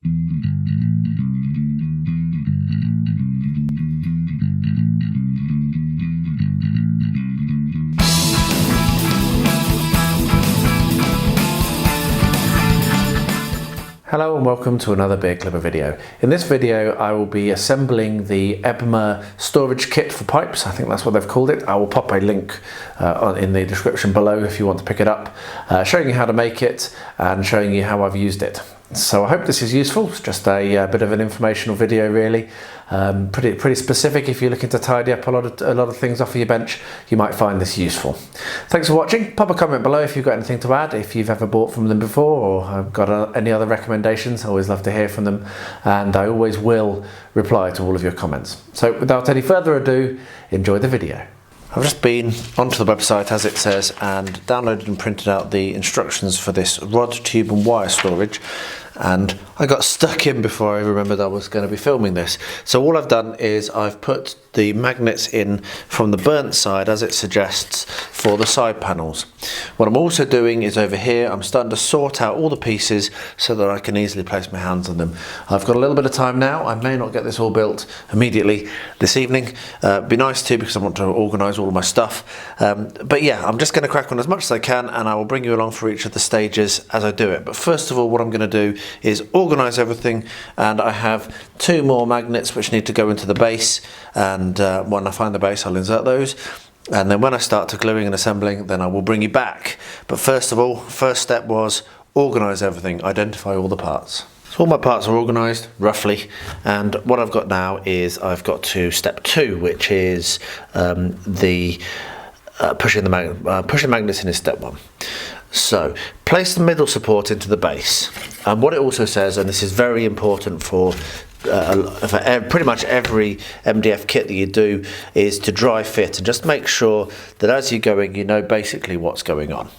Hello and welcome to another Beer Clipper video. In this video I will be assembling the EBMA storage kit for pipes. I think that's what they've called it. I will pop a link in the description below if you want to pick it up, showing you how to make it and showing you how I've used it. So I hope this is useful. It's just a bit of an informational video really. Pretty specific. If you're looking to tidy up a lot of things off of your bench, you might find this useful. Thanks for watching. Pop a comment below if you've got anything to add, if you've ever bought from them before or have got any other recommendations. I always love to hear from them, and I always will reply to all of your comments. So without any further ado, enjoy the video. I've just been onto the website, as it says, and downloaded and printed out the instructions for this rod, tube and wire storage, and I got stuck in before I remembered I was going to be filming this. So all I've done is I've put the magnets in from the burnt side, as it suggests, for the side panels. What I'm also doing is over here I'm starting to sort out all the pieces so that I can easily place my hands on them. I've got a little bit of time now. I may not get this all built immediately this evening. Be nice to, because I want to organise all of my stuff. But yeah, I'm just going to crack on as much as I can, and I will bring you along for each of the stages as I do it. But first of all, what I'm going to do is organise everything, and I have 2 more magnets which need to go into the base, and when I find the base I'll insert those, and then when I start to gluing and assembling, then I will bring you back. But first of all, first step was organise everything, identify all the parts. So all my parts are organised roughly, and what I've got now is I've got to step 2, which is pushing magnets in is step 1. So place the middle support into the base, and what it also says, and this is very important for pretty much every MDF kit that you do, is to dry fit and just make sure that as you're going you know basically what's going on.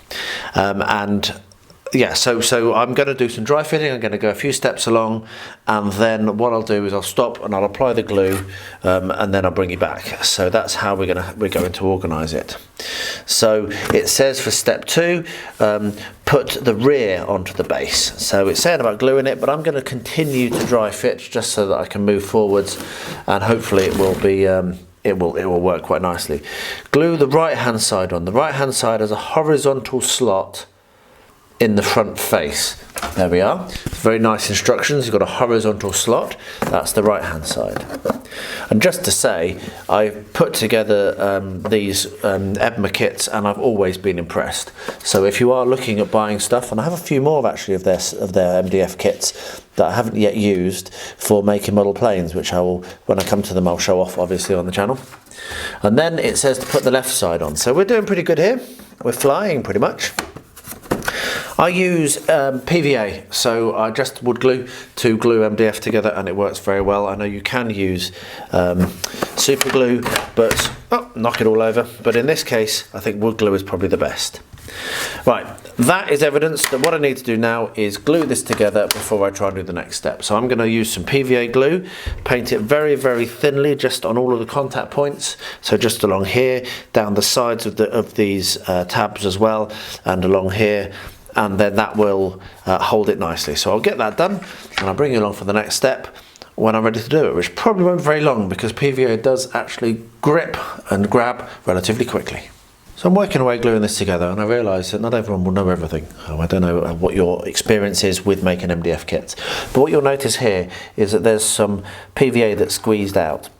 And yeah, so I'm going to do some dry fitting. I'm going to go a few steps along, and then what I'll do is I'll stop and I'll apply the glue, and then I'll bring you back. So that's how we're going to organise it. So it says for step 2, put the rear onto the base. So it's saying about gluing it, but I'm going to continue to dry fit just so that I can move forwards, and hopefully it will be it will work quite nicely. Glue the right hand side on. The right hand side has a horizontal slot in the front face. There we are. Very nice instructions. You've got a horizontal slot. That's the right hand side. And just to say, I've put together these EBMA kits, and I've always been impressed. So if you are looking at buying stuff, and I have a few more actually of their MDF kits that I haven't yet used for making model planes, which I will, when I come to them, I'll show off obviously on the channel. And then it says to put the left side on. So we're doing pretty good here. We're flying pretty much. I use PVA, so I just wood glue to glue MDF together, and it works very well. I know you can use super glue, but knock it all over. But in this case, I think wood glue is probably the best. Right, that is evidence that what I need to do now is glue this together before I try and do the next step. So I'm going to use some PVA glue, paint it very, very thinly just on all of the contact points. So just along here, down the sides of these tabs as well, and along here. And then that will hold it nicely. So I'll get that done, and I'll bring you along for the next step when I'm ready to do it, which probably won't be very long because PVA does actually grip and grab relatively quickly. So I'm working away gluing this together, and I realise that not everyone will know everything. I don't know what your experience is with making MDF kits, but what you'll notice here is that there's some PVA that's squeezed out.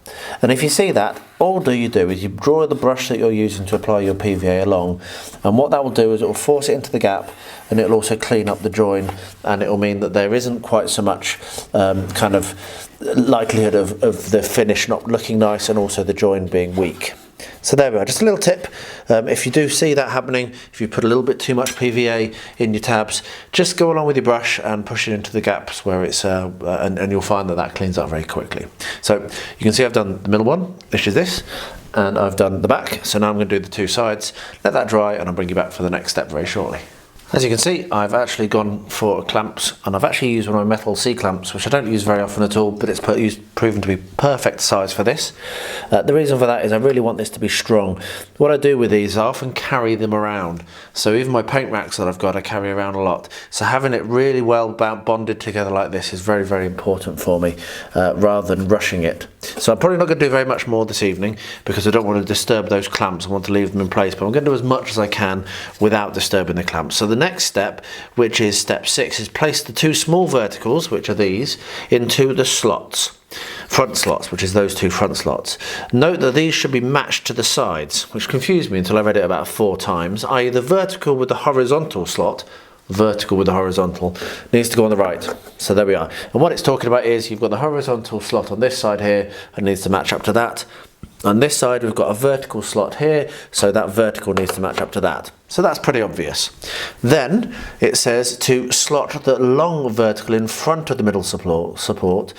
And if you see that, all you do is you draw the brush that you're using to apply your PVA along, and what that will do is it will force it into the gap, and it will also clean up the join, and it will mean that there isn't quite so much kind of likelihood of the finish not looking nice, and also the join being weak. So there we are, just a little tip. If you do see that happening, if you put a little bit too much PVA in your tabs, just go along with your brush and push it into the gaps where it's, and you'll find that cleans up very quickly. So you can see I've done the middle one, which is this, and I've done the back. So now I'm going to do the 2 sides, let that dry, and I'll bring you back for the next step very shortly. As you can see, I've actually gone for clamps, and I've actually used one of my metal C-clamps, which I don't use very often at all, but it's proven to be perfect size for this. The reason for that is I really want this to be strong. What I do with these is I often carry them around. So even my paint racks that I've got, I carry around a lot. So having it really well bonded together like this is very, very important for me, rather than rushing it. So I'm probably not going to do very much more this evening because I don't want to disturb those clamps. I want to leave them in place, but I'm going to do as much as I can without disturbing the clamps. So the next step, which is step 6, is place the 2 small verticals, which are these, into the slots. Front slots, which is those 2 front slots. Note that these should be matched to the sides, which confused me until I read it about 4 times, i.e. the vertical with the horizontal slot, vertical with the horizontal, needs to go on the right. So there we are. And what it's talking about is you've got the horizontal slot on this side here and needs to match up to that. On this side we've got a vertical slot here, so that vertical needs to match up to that. So that's pretty obvious. Then it says to slot the long vertical in front of the middle support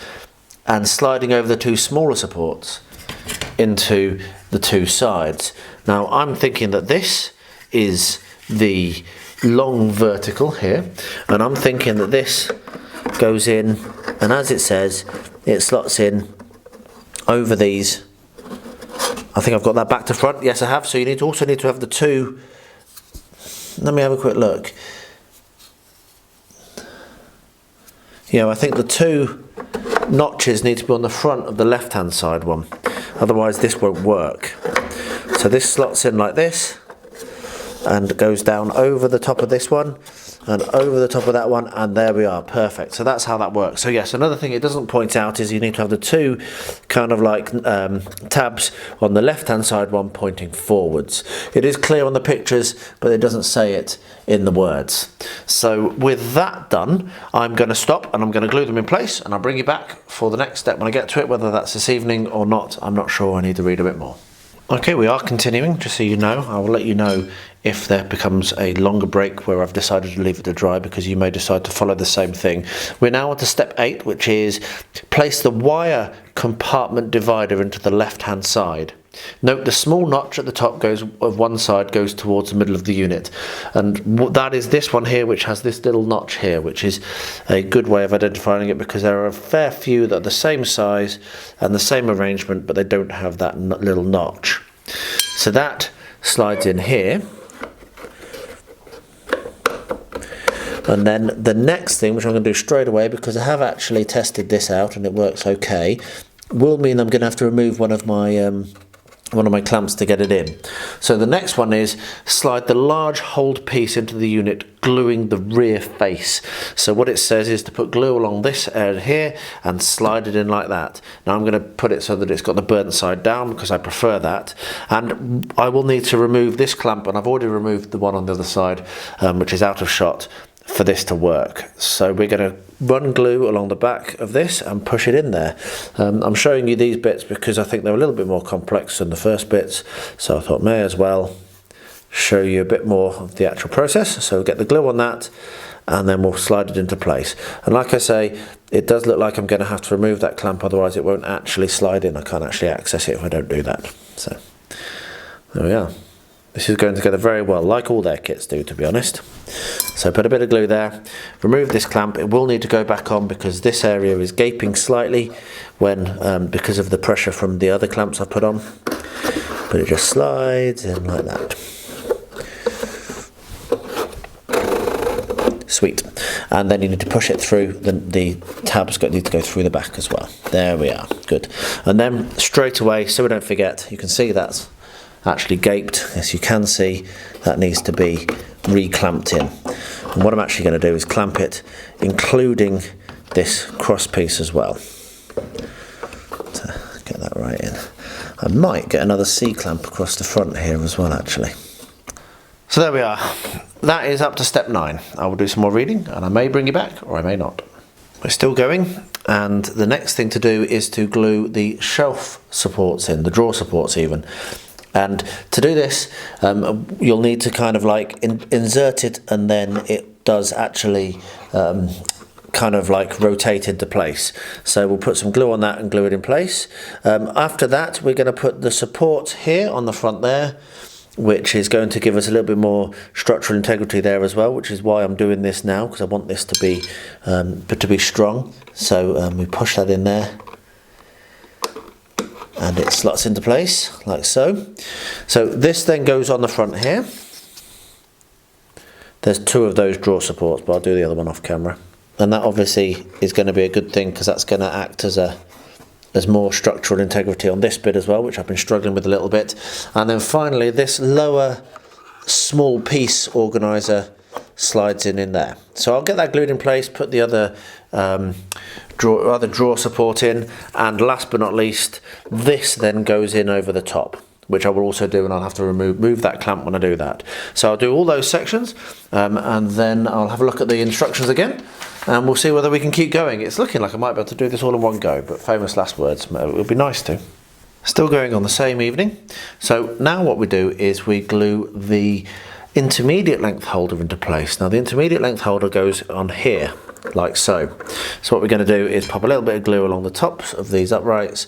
and sliding over the 2 smaller supports into the 2 sides. Now I'm thinking that this is the long vertical here, and I'm thinking that this goes in, and as it says, it slots in over these. I think I've got that back to front. Yes, I have. So you also need to have the 2. Let me have a quick look. Yeah, I think the 2 notches need to be on the front of the left-hand side one. Otherwise, this won't work. So this slots in like this and goes down over the top of this one and over the top of that one, and there we are, perfect. So that's how that works. So yes, another thing it doesn't point out is you need to have the 2 kind of like tabs on the left hand side one pointing forwards. It is clear on the pictures, but it doesn't say it in the words. So with that done, I'm going to stop and I'm going to glue them in place, and I'll bring you back for the next step when I get to it. Whether that's this evening or not, I'm not sure. I need to read a bit more. Okay, we are continuing, just so you know. I will let you know if there becomes a longer break where I've decided to leave it to dry, because you may decide to follow the same thing. We're now on to step 8, which is place the wire compartment divider into the left hand side. Note the small notch at the top of one side goes towards the middle of the unit, and that is this one here, which has this little notch here, which is a good way of identifying it, because there are a fair few that are the same size and the same arrangement, but they don't have that little notch. So that slides in here. And then the next thing, which I'm going to do straight away because I have actually tested this out and it works okay, will mean I'm going to have to remove one of my clamps to get it in. So the next one is slide the large hold piece into the unit, gluing the rear face. So what it says is to put glue along this area here and slide it in like that. Now I'm going to put it so that it's got the burnt side down because I prefer that, and I will need to remove this clamp, and I've already removed the one on the other side, which is out of shot, for this to work. So we're going to run glue along the back of this and push it in there. I'm showing you these bits because I think they're a little bit more complex than the first bits, so I thought may as well show you a bit more of the actual process. So we'll get the glue on that and then we'll slide it into place. And like I say, it does look like I'm going to have to remove that clamp, otherwise it won't actually slide in. I can't actually access it if I don't do that. So there we are. This is going together very well, like all their kits do, to be honest. So put a bit of glue there, remove this clamp. It will need to go back on because this area is gaping slightly because of the pressure from the other clamps I put on. But it just slides in like that. Sweet. And then you need to push it through, the tabs need to go through the back as well. There we are, good. And then straight away, so we don't forget, you can see that's actually gaped. As you can see, that needs to be re-clamped in. And what I'm actually going to do is clamp it, including this cross piece as well. To get that right in. I might get another C-clamp across the front here as well, actually. So there we are. That is up to step 9. I will do some more reading and I may bring you back or I may not. We're still going, and the next thing to do is to glue the shelf supports in, the drawer supports even. And to do this, you'll need to kind of like insert it, and then it does actually kind of like rotate into place. So we'll put some glue on that and glue it in place. After that, we're going to put the support here on the front there, which is going to give us a little bit more structural integrity there as well, which is why I'm doing this now, because I want this to be strong. So we push that in there, and it slots into place like so. So this then goes on the front here. There's 2 of those drawer supports, but I'll do the other one off camera. And that obviously is going to be a good thing, because that's going to act as more structural integrity on this bit as well, which I've been struggling with a little bit. And then finally, this lower small piece organiser slides in there. So I'll get that glued in place, put the other drawer support in, and last but not least, this then goes in over the top, which I will also do, and I'll have to move that clamp when I do that. So I'll do all those sections, and then I'll have a look at the instructions again, and we'll see whether we can keep going. It's looking like I might be able to do this all in one go, but famous last words, it would be nice to. Still going on the same evening. So now what we do is we glue the intermediate length holder into place. Now the intermediate length holder goes on here, like so. So what we're going to do is pop a little bit of glue along the tops of these uprights,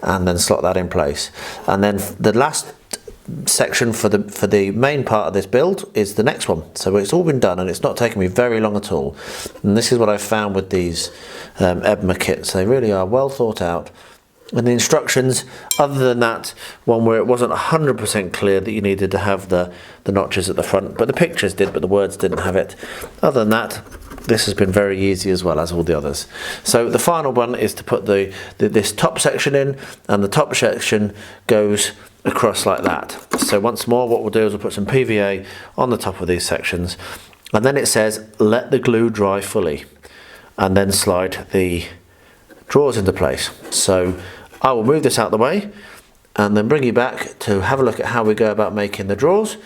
and then slot that in place. And then the last section for the main part of this build is the next one. So it's all been done, and it's not taken me very long at all. And this is what I've found with these EBMA kits. They really are well thought out. And the instructions, other than that one where it wasn't 100% clear that you needed to have the notches at the front, but the pictures did, but the words didn't have it. Other than that, this has been very easy, as well as all the others. So the final one is to put this top section in, and the top section goes across like that. So once more, what we'll do is we'll put some PVA on the top of these sections, and then it says let the glue dry fully, and then slide the drawers into place. So I will move this out of the way, and then bring you back to have a look at how we go about making the drawers,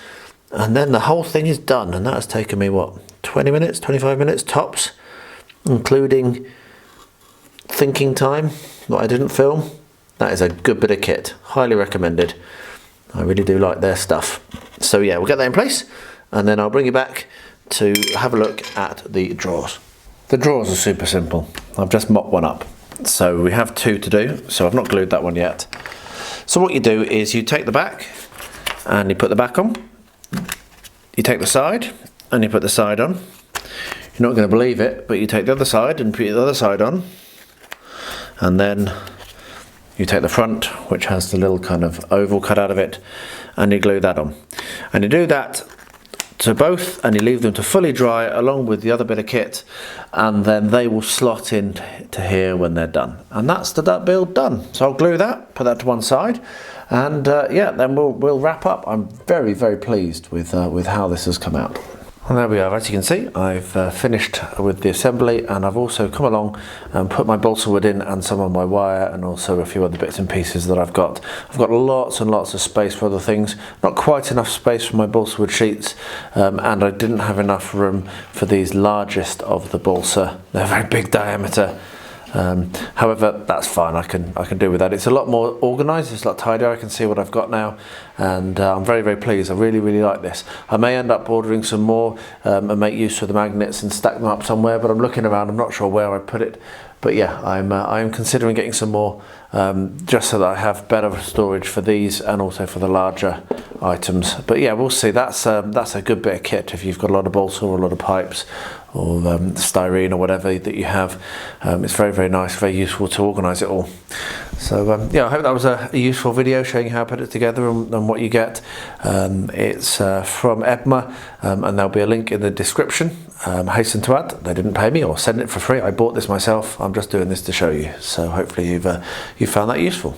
and then the whole thing is done. And that has taken me, what, 20 minutes, 25 minutes tops, including thinking time, what I didn't film. That is a good bit of kit, highly recommended. I really do like their stuff. So yeah, we'll get that in place, and then I'll bring you back to have a look at the drawers. The drawers are super simple. I've just mocked one up. So we have 2 to do, so I've not glued that one yet. So what you do is you take the back, and you put the back on. You take the side, and you put the side on. You're not going to believe it, but you take the other side and put the other side on, and then you take the front, which has the little kind of oval cut out of it, and you glue that on. And you do that to both, and you leave them to fully dry along with the other bit of kit, and then they will slot in to here when they're done. And that's the build done. So I'll glue that, put that to one side, and yeah, then we'll wrap up. I'm very, very pleased with how this has come out. And there we are. As you can see, I've finished with the assembly, and I've also come along and put my balsa wood in, and some of my wire, and also a few other bits and pieces that I've got. I've got lots and lots of space for other things. Not quite enough space for my balsa wood sheets, and I didn't have enough room for these largest of the balsa. They're very big diameter. However, that's fine. I can do with that. It's a lot more organised. It's a lot tidier. I can see what I've got now, and I'm very, very pleased. I really, really like this. I may end up ordering some more and make use of the magnets and stack them up somewhere. But I'm looking around. I'm not sure where I put it. But yeah, I'm considering getting some more, just so that I have better storage for these and also for the larger items. But yeah, we'll see. That's a good bit of kit if you've got a lot of balsa or a lot of pipes, or styrene or whatever that you have. It's very, very nice, very useful to organise it all. So yeah, I hope that was a useful video showing you how I put it together and what you get. It's from EBMA, and there'll be a link in the description. Hasten to add, they didn't pay me or send it for free. I bought this myself. I'm just doing this to show you. So hopefully you've found that useful.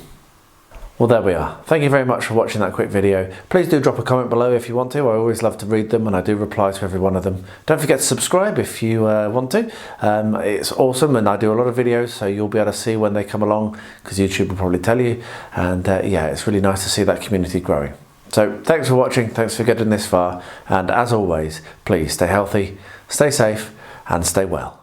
Well, there we are. Thank you very much for watching that quick video. Please do drop a comment below if you want to. I always love to read them, and I do reply to every one of them. Don't forget to subscribe if you want to. It's awesome, and I do a lot of videos, so you'll be able to see when they come along, because YouTube will probably tell you. And yeah, it's really nice to see that community growing. So thanks for watching. Thanks for getting this far. And as always, please stay healthy, stay safe, and stay well.